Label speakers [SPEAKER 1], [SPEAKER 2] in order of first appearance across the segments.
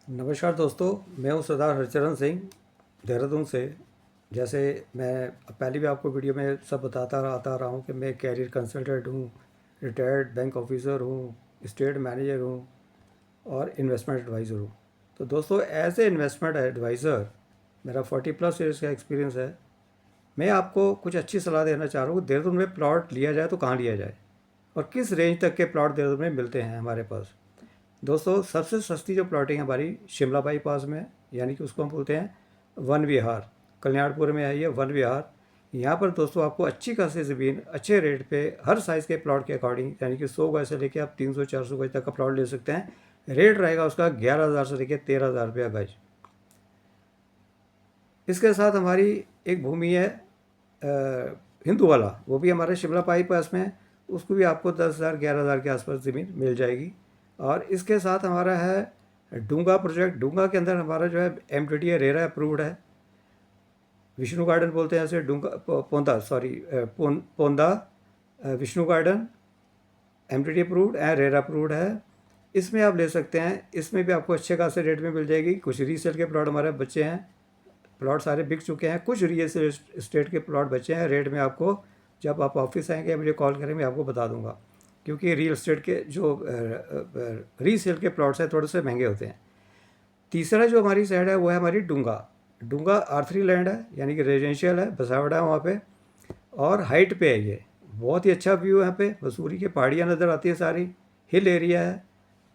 [SPEAKER 1] नमस्कार दोस्तों, मैं हूं सरदार हरचरण सिंह, देहरादून से। जैसे मैं पहले भी आपको वीडियो में सब बताता आता रहा हूं कि मैं कैरियर कंसल्टेंट हूं, रिटायर्ड बैंक ऑफिसर हूं, स्टेट मैनेजर हूं और इन्वेस्टमेंट एडवाइज़र हूं। तो दोस्तों, एज ए इन्वेस्टमेंट एडवाइज़र मेरा 40+ ईयर्स का एक्सपीरियंस है। मैं आपको कुछ अच्छी सलाह देना चाह रहा हूँ। देहरादून में प्लॉट लिया जाए तो कहाँ लिया जाए और किस रेंज तक के प्लॉट देहरादून में मिलते हैं हमारे पास। दोस्तों, सबसे सस्ती जो प्लॉटिंग है हमारी शिमला बाईपास में है, यानी कि उसको हम बोलते हैं वन विहार। कल्याणपुर में है ये वन विहार। यहाँ पर दोस्तों आपको अच्छी खासी ज़मीन अच्छे रेट पे हर साइज़ के प्लॉट के अकॉर्डिंग, यानी कि 100 गज से लेकर आप 300-400 गज तक का प्लॉट ले सकते हैं। रेट रहेगा उसका 11,000 से लेकर 13,000 रुपया गज। इसके साथ हमारी एक भूमि है हिंदू वाला, वो भी हमारे शिमला बाईपास में है। उसको भी आपको 10,000 11,000 के आसपास ज़मीन मिल जाएगी। और इसके साथ हमारा है डूंगा प्रोजेक्ट। डूंगा के अंदर हमारा जो है एमटीडीए रेरा अप्रूव्ड है। विष्णु गार्डन बोलते हैं ऐसे, डूंगा पोंदा, सॉरी, पोंदा विष्णु गार्डन एमटीडी अप्रूव्ड है, रेरा अप्रूव्ड है। इसमें आप ले सकते हैं। इसमें भी आपको अच्छे खासे रेट में मिल जाएगी। कुछ रीसेल के प्लॉट हमारे बच्चे हैं, प्लॉट सारे बिक चुके हैं। कुछ रियल एस्टेट के प्लॉट बचे हैं। रेट में आपको जब आप ऑफिस आएंगे मुझे कॉल करें, मैं आपको बता दूंगा। क्योंकि रियल एस्टेट के जो रीसेल के प्लॉट्स हैं थोड़े से महंगे होते हैं। तीसरा जो हमारी साइड है वो है हमारी डूंगा। डूंगा R3 लैंड है, यानी कि रेजिडेंशियल है, बसावड़ा है वहाँ पे। और हाइट पे है ये, बहुत ही अच्छा व्यू है। यहाँ पे मसूरी की पहाड़ियाँ नज़र आती है सारी, हिल एरिया है,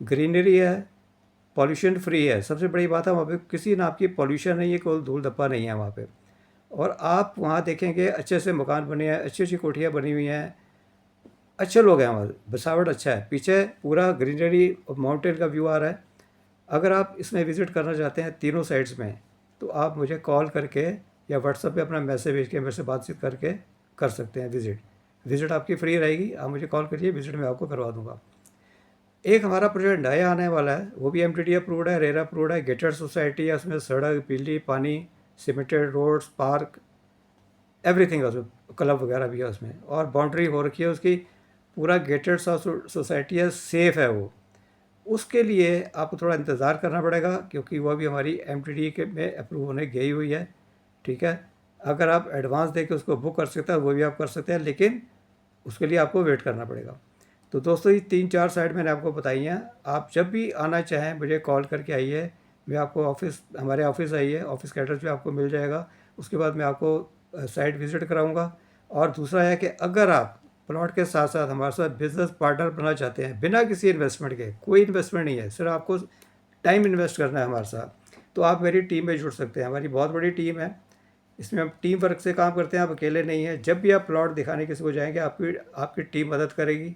[SPEAKER 1] ग्रीनरी है, पॉल्यूशन फ्री है। सबसे बड़ी बात है वहाँ पे किसी नाम की पॉल्यूशन नहीं है, कोई धूल धप्पा नहीं है वहाँ पे। और आप वहाँ देखेंगे अच्छे से मकान बने हैं, अच्छी अच्छी कोठियाँ बनी हुई हैं, अच्छे लोग हैं वहाँ, बसावट अच्छा है। पीछे पूरा ग्रीनरी माउंटेन का व्यू आ रहा है। अगर आप इसमें विज़िट करना चाहते हैं तीनों साइड्स में, तो आप मुझे कॉल करके या व्हाट्सएप पे अपना मैसेज भेज के मेरे से बातचीत करके कर सकते हैं विज़िट। विज़िट आपकी फ्री रहेगी, आप मुझे कॉल करिए, विज़िट मैं आपको करवा दूँगा। एक हमारा प्रोजेक्ट नया आने वाला है, वो भी एमटीडी अप्रूव्ड है, रेरा अप्रूव्ड है, गेटेड सोसाइटी है। उसमें सड़क, बिजली, पानी, सीमेंटेड रोड्स, पार्क, एवरीथिंग है उसमें, क्लब वगैरह भी है उसमें, और बाउंड्री हो रखी है उसकी। पूरा गेटेड सोसाइटी है, सेफ़ है वो। उसके लिए आपको थोड़ा इंतज़ार करना पड़ेगा, क्योंकि वह भी हमारी एमटीडी के में अप्रूव होने गई हुई है। ठीक है, अगर आप एडवांस दे के उसको बुक कर सकते हैं वो भी आप कर सकते हैं, लेकिन उसके लिए आपको वेट करना पड़ेगा। तो दोस्तों, ये 3-4 साइट मैंने आपको बताई हैं। आप जब भी आना चाहें मुझे कॉल करके आइए। मैं आपको हमारे ऑफिस आइए, ऑफिस का एड्रेस भी आपको मिल जाएगा। उसके बाद मैं आपको साइट विज़िट कराऊंगा। और दूसरा है कि अगर आप प्लॉट के साथ साथ हमारे साथ बिजनेस पार्टनर बनना चाहते हैं बिना किसी इन्वेस्टमेंट के, कोई इन्वेस्टमेंट नहीं है, सिर्फ आपको टाइम इन्वेस्ट करना है हमारे साथ, तो आप मेरी टीम में जुड़ सकते हैं। हमारी बहुत बड़ी टीम है, इसमें हम टीम वर्क से काम करते हैं, आप अकेले नहीं हैं। जब भी आप प्लॉट दिखाने किसी को जाएंगे आपकी आपकी टीम मदद करेगी।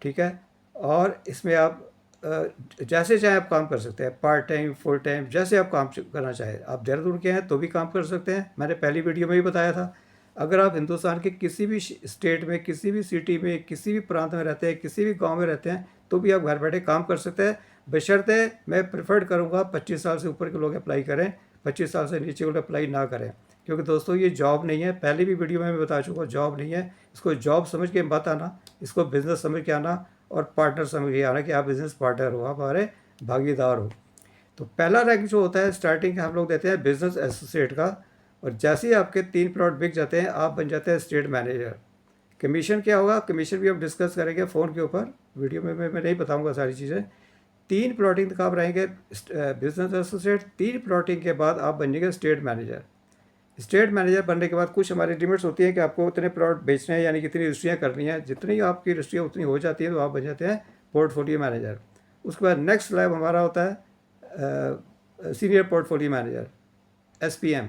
[SPEAKER 1] ठीक है, और इसमें आप जैसे चाहे आप काम कर सकते हैं, पार्ट टाइम, फुल टाइम, जैसे आप काम करना चाहें। आप देहरादून के हैं तो भी काम कर सकते हैं, मैंने पहली वीडियो में भी बताया था। अगर आप हिंदुस्तान के किसी भी स्टेट में, किसी भी सिटी में, किसी भी प्रांत में रहते हैं, किसी भी गांव में रहते हैं, तो भी आप घर बैठे काम कर सकते हैं। बशर्ते मैं प्रेफर्ड करूँगा 25 साल से ऊपर के लोग अप्लाई करें, 25 साल से नीचे लोग अप्लाई ना करें। क्योंकि दोस्तों ये जॉब नहीं है, पहले भी वीडियो में मैं बता चुका हूँ, जॉब नहीं है। इसको जॉब समझ के मत आना, इसको बिज़नेस समझ के आना, और पार्टनर समझ के आना कि आप बिज़नेस पार्टनर हो, आप हमारे भागीदार हो। तो पहला रैंक जो होता है स्टार्टिंग हम लोग देते हैं बिज़नेस एसोसिएट का। और जैसे ही आपके 3 प्लॉट बिक जाते हैं आप बन जाते हैं स्टेट मैनेजर। कमीशन क्या होगा, कमीशन भी हम डिस्कस करेंगे फ़ोन के ऊपर, वीडियो में मैं नहीं बताऊंगा सारी चीज़ें। 3 प्लॉटिंग तक आप रहेंगे बिज़नेस एसोसिएट। 3 प्लॉटिंग के बाद आप बन जाएंगे स्टेट मैनेजर। स्टेट मैनेजर बनने के बाद कुछ हमारी लिमिट्स होती हैं कि आपको उतने प्लॉट बेचने हैं, यानी कितनी रजिस्ट्रियाँ करनी है। जितनी आपकी रजिस्ट्रियाँ उतनी हो जाती है तो आप बन जाते हैं पोर्टफोलियो मैनेजर। उसके बाद नेक्स्ट लेवल हमारा होता है सीनियर पोर्टफोलियो मैनेजर, SPM।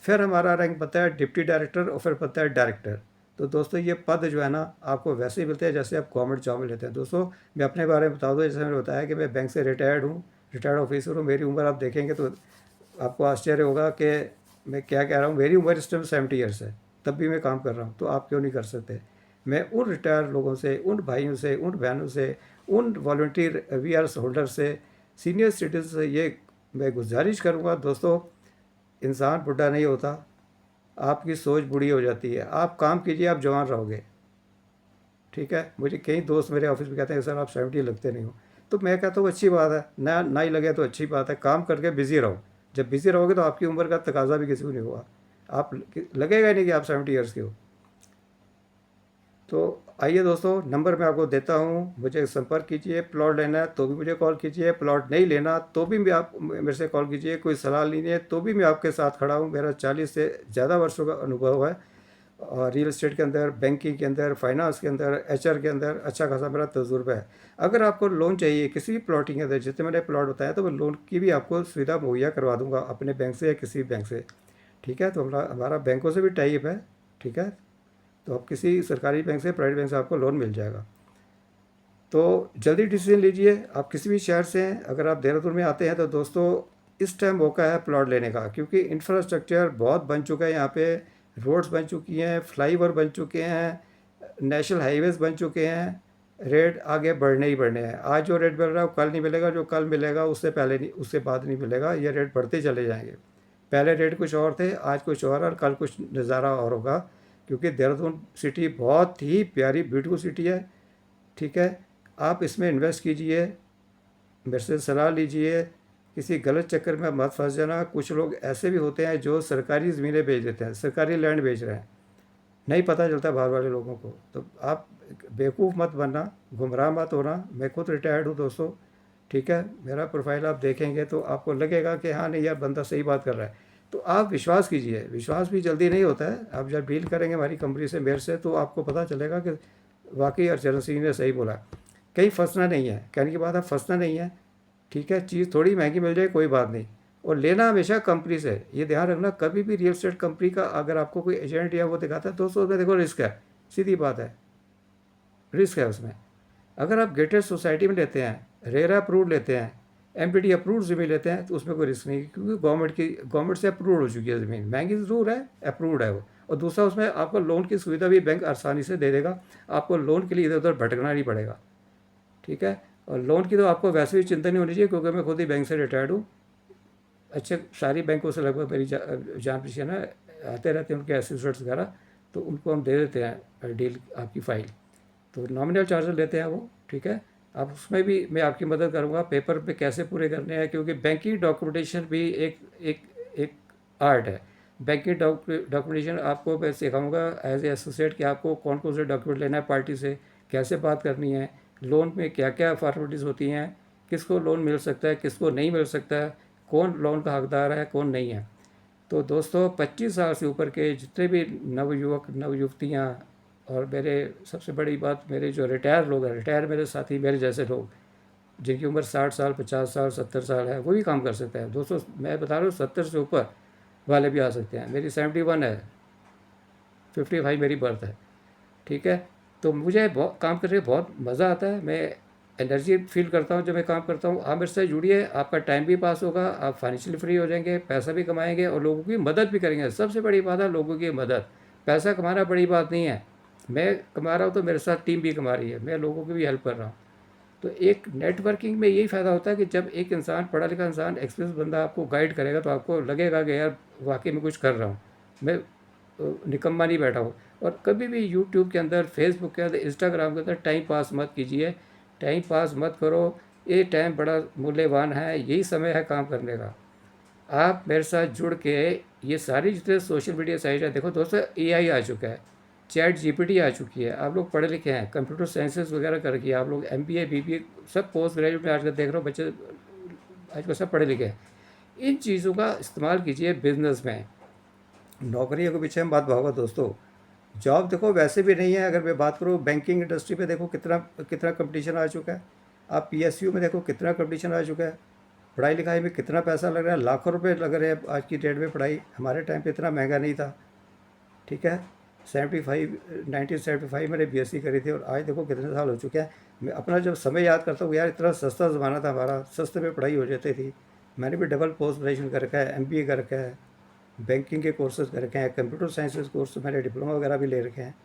[SPEAKER 1] फिर हमारा रैंक बनता है डिप्टी डायरेक्टर, और फिर बनता है डायरेक्टर। तो दोस्तों ये पद जो है ना आपको वैसे ही मिलते हैं जैसे आप गवर्नमेंट जॉब में लेते हैं। दोस्तों, मैं अपने बारे में बता दूँ, जैसे मैंने बताया कि मैं बैंक से रिटायर्ड हूँ, रिटायर्ड ऑफिसर हूँ। मेरी उम्र आप देखेंगे तो आपको आश्चर्य होगा कि मैं क्या कह रहा हूँ। मेरी उम्र इस टाइम 70 ईयर्स है, तब भी मैं काम कर रहा हूँ, तो आप क्यों नहीं कर सकते। मैं उन रिटायर लोगों से, उन भाइयों से, उन बहनों से, उन वॉल्टियर VRS होल्डर से, सीनियर सिटीजन से ये मैं गुजारिश करूँगा, दोस्तों, इंसान बुढ़ा नहीं होता, आपकी सोच बूढ़ी हो जाती है। आप काम कीजिए, आप जवान रहोगे। ठीक है, मुझे कई दोस्त मेरे ऑफिस में कहते हैं सर आप 70 लगते नहीं हो। तो मैं कहता हूँ अच्छी बात है, ना ना ही लगे तो अच्छी बात है, काम करके बिज़ी रहो। जब बिज़ी रहोगे तो आपकी उम्र का तकाजा भी किसी को नहीं होगा, आप लगेगा ही नहीं कि आप 70 ईयर्स के हो। तो आइए दोस्तों, नंबर मैं आपको देता हूँ, मुझे संपर्क कीजिए। प्लॉट लेना है तो भी मुझे कॉल कीजिए, प्लॉट नहीं लेना तो भी मैं आप मेरे से कॉल कीजिए। कोई सलाह लेनी है तो भी मैं आपके साथ खड़ा हूँ। मेरा 40 से ज़्यादा वर्षों का अनुभव है, और रियल एस्टेट के अंदर, बैंकिंग के अंदर, फाइनेंस के अंदर, एचआर के अंदर अच्छा खासा मेरा तजुर्बा है। अगर आपको लोन चाहिए किसी भी प्लॉटिंग के अंदर, जितने मैंने प्लॉट बताया, तो मैं लोन की भी आपको सुविधा मुहैया करवा दूंगा अपने बैंक से या किसी भी बैंक से। ठीक है, तो हमारा हमारा बैंकों से भी टाइप है। ठीक है, तो आप किसी सरकारी बैंक से, प्राइवेट बैंक से आपको लोन मिल जाएगा। तो जल्दी डिसीजन लीजिए। आप किसी भी शहर से हैं, अगर आप देहरादून में आते हैं तो दोस्तों इस टाइम मौका है प्लॉट लेने का, क्योंकि इंफ्रास्ट्रक्चर बहुत बन चुका है यहाँ पे। रोड्स बन चुकी हैं, फ्लाईओवर बन चुके हैं, नेशनल हाईवेज बन चुके हैं। रेट आगे बढ़ने ही बढ़ने हैं। आज जो रेट मिल रहा है वो कल नहीं मिलेगा, जो कल मिलेगा उससे पहले नहीं, उससे बाद नहीं मिलेगा। ये रेट बढ़ते चले जाएंगे। पहले रेट कुछ और थे, आज कुछ और कल कुछ नज़ारा और होगा। क्योंकि देहरादून सिटी बहुत ही प्यारी ब्यूटीफुल सिटी है। ठीक है, आप इसमें इन्वेस्ट कीजिए, मेरे से सलाह लीजिए, किसी गलत चक्कर में मत फंस जाना। कुछ लोग ऐसे भी होते हैं जो सरकारी ज़मीनें बेच देते हैं, सरकारी लैंड बेच रहे हैं, नहीं पता चलता बाहर वाले लोगों को। तो आप बेवकूफ़ मत बनना, गुमराह मत होना। मैं खुद रिटायर्ड हूँ दोस्तों। ठीक है, मेरा प्रोफाइल आप देखेंगे तो आपको लगेगा कि हाँ नहीं यार, बंदा सही बात कर रहा है। तो आप विश्वास कीजिए, विश्वास भी जल्दी नहीं होता है। आप जब डील करेंगे हमारी कंपनी से, मेरे से, तो आपको पता चलेगा कि वाकई अर्चरण सिंह ने सही बोला। कहीं फंसना नहीं है, कहने की बात है, फंसना नहीं है। ठीक है, चीज़ थोड़ी महंगी मिल जाए कोई बात नहीं, और लेना हमेशा कंपनी से। ये ध्यान रखना, कभी भी रियल एस्टेट कंपनी का अगर आपको कोई एजेंट या वो दिखाता है दोस्तों, उसमें देखो रिस्क है, सीधी बात है, रिस्क है उसमें। अगर आप गेटेड सोसाइटी में लेते हैं, रेरा अप्रूव लेते हैं, एमपीडी अप्रूव ज़मीन लेते हैं, तो उसमें कोई रिस्क नहीं, क्योंकि गवर्नमेंट से अप्रूव हो चुकी है ज़मीन। महंगी ज़रूर है, अप्रूव्ड है वो। और दूसरा, उसमें आपको लोन की सुविधा भी बैंक आसानी से दे देगा। आपको लोन के लिए इधर उधर भटकना नहीं पड़ेगा। ठीक है, और लोन की तो आपको वैसे भी चिंता नहीं होनी चाहिए, क्योंकि मैं खुद ही बैंक से रिटायर्ड हूँ। अच्छे सारी बैंकों से लगभग मेरी जान पहचान है, आते रहते हैं उनके एसोसिएट्स वगैरह, तो उनको हम दे देते हैं डील, आपकी फ़ाइल। तो नॉमिनल चार्जेस लेते हैं वो। ठीक है, अब उसमें भी मैं आपकी मदद करूँगा, पेपर पे कैसे पूरे करने हैं, क्योंकि बैंकिंग डॉक्यूमेंटेशन भी एक एक एक आर्ट है। बैंकिंग डॉक्यूमेंटेशन आपको मैं सिखाऊंगा एज ए एसोसिएट कि आपको कौन कौन से डॉक्यूमेंट लेना है, पार्टी से कैसे बात करनी है, लोन में क्या क्या फॉर्मेलिटीज़ होती हैं, किसको लोन मिल सकता है, किसको नहीं मिल सकता है, कौन लोन का हकदार है, कौन नहीं है। तो दोस्तों 25 साल से ऊपर के जितने भी नवयुवक नवयुवतियाँ, और मेरे सबसे बड़ी बात, मेरे जो रिटायर लोग हैं, रिटायर मेरे साथी, मेरे जैसे लोग जिनकी उम्र 60 साल, 50 साल, 70 साल है, वो भी काम कर सकते हैं दोस्तों। मैं बता रहा हूँ 70 से ऊपर वाले भी आ सकते हैं। मेरी 71 है, 55 मेरी बर्थ है। ठीक है, तो मुझे बहुत काम करके बहुत मज़ा आता है, मैं एनर्जी फील करता हूँ जब मैं काम करता हूँ। आप मेरे से जुड़िए, आपका टाइम भी पास होगा, आप फाइनेंशियली फ्री हो जाएंगे, पैसा भी कमाएंगे और लोगों की मदद भी करेंगे। सबसे बड़ी बात है लोगों की मदद। पैसा कमाना बड़ी बात नहीं है, मैं कमा रहा हूँ तो मेरे साथ टीम भी कमा रही है, मैं लोगों की भी हेल्प कर रहा हूँ। तो एक नेटवर्किंग में यही फ़ायदा होता है कि जब एक इंसान, पढ़ा लिखा इंसान, एक्सपीरियंस बंदा आपको गाइड करेगा, तो आपको लगेगा कि यार वाकई में कुछ कर रहा हूँ, मैं निकम्मा नहीं बैठा हूँ। और कभी भी यूट्यूब के अंदर, फेसबुक के अंदर, इंस्टाग्राम के अंदर टाइम पास मत कीजिए, टाइम पास मत करो। ये टाइम बड़ा मूल्यवान है, यही समय है काम करने का। आप मेरे साथ जुड़ के ये सारी जितने सोशल मीडिया साइट है, देखो दोस्तों एआई आ चुका है, चैट जीपीटी आ चुकी है, आप लोग पढ़े लिखे हैं, कंप्यूटर साइंसेस वगैरह कर रखी है, आप लोग एमबीए बीबीए सब पोस्ट ग्रेजुएट में आजकल देख रहे हो बच्चे, आजकल सब पढ़े लिखे हैं। इन चीज़ों का इस्तेमाल कीजिए बिजनेस में, नौकरियों के पीछे मत भागो दोस्तों। जॉब देखो वैसे भी नहीं है। अगर मैं बात करूँ बैंकिंग इंडस्ट्री पे, देखो कितना कितना कंपटीशन आ चुका है। आप पीएसयू में देखो कितना कंपटीशन आ चुका है। पढ़ाई लिखाई में कितना पैसा लग रहा है, लाखों रुपए लग रहे हैं आज की डेट में। पढ़ाई हमारे टाइम पे इतना महंगा नहीं था। ठीक है, 1975 मैंने बीएससी करी थी, और आज देखो कितने साल हो चुके हैं। मैं अपना जब समय याद करता हूँ यार, इतना सस्ता ज़माना था हमारा, सस्ते में पढ़ाई हो जाती थी। मैंने भी डबल पोस्ट ग्रेजुएशन कर रखा है, एमबीए कर रखा है, बैंकिंग के कोर्सेज कर रखे हैं, कंप्यूटर साइंसेज कोर्स मैंने डिप्लोमा वगैरह भी ले रखे हैं।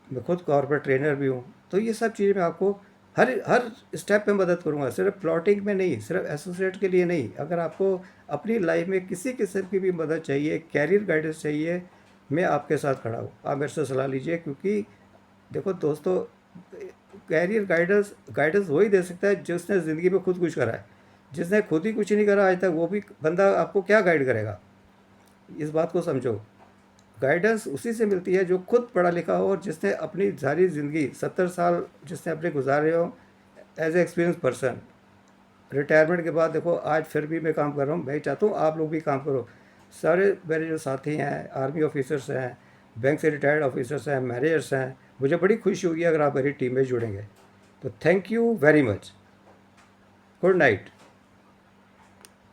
[SPEAKER 1] मैं खुद कॉर्पोरेट ट्रेनर भी हूँ। तो ये सब चीज़ें मैं आपको हर हर स्टेप पे मदद करूँगा, सिर्फ प्लॉटिंग में नहीं, सिर्फ एसोसिएट के लिए नहीं। अगर आपको अपनी लाइफ में किसी किस्म की भी मदद चाहिए, कैरियर गाइडेंस चाहिए, मैं आपके साथ खड़ा हूँ। आप मेरे से सलाह लीजिए, क्योंकि देखो दोस्तों, कैरियर गाइडेंस वही दे सकता है जिसने ज़िंदगी में खुद कुछ करा है। जिसने खुद ही कुछ नहीं करा आज तक, वो भी बंदा आपको क्या गाइड करेगा? इस बात को समझो। गाइडेंस उसी से मिलती है जो खुद पढ़ा लिखा हो और जिसने अपनी सारी ज़िंदगी 70 साल जिसने अपने गुजारे हो as a experience person. Retirement के बाद देखो आज फिर भी मैं काम कर रहा हूँ। मैं चाहता हूँ आप लोग भी काम करो। सारे मेरे जो साथी हैं, आर्मी ऑफिसर्स हैं, बैंक से रिटायर्ड ऑफिसर्स हैं, मैनेजर्स हैं, मुझे बड़ी खुशी होगी अगर आप मेरी टीम में जुड़ेंगे। तो thank you very much. Good night.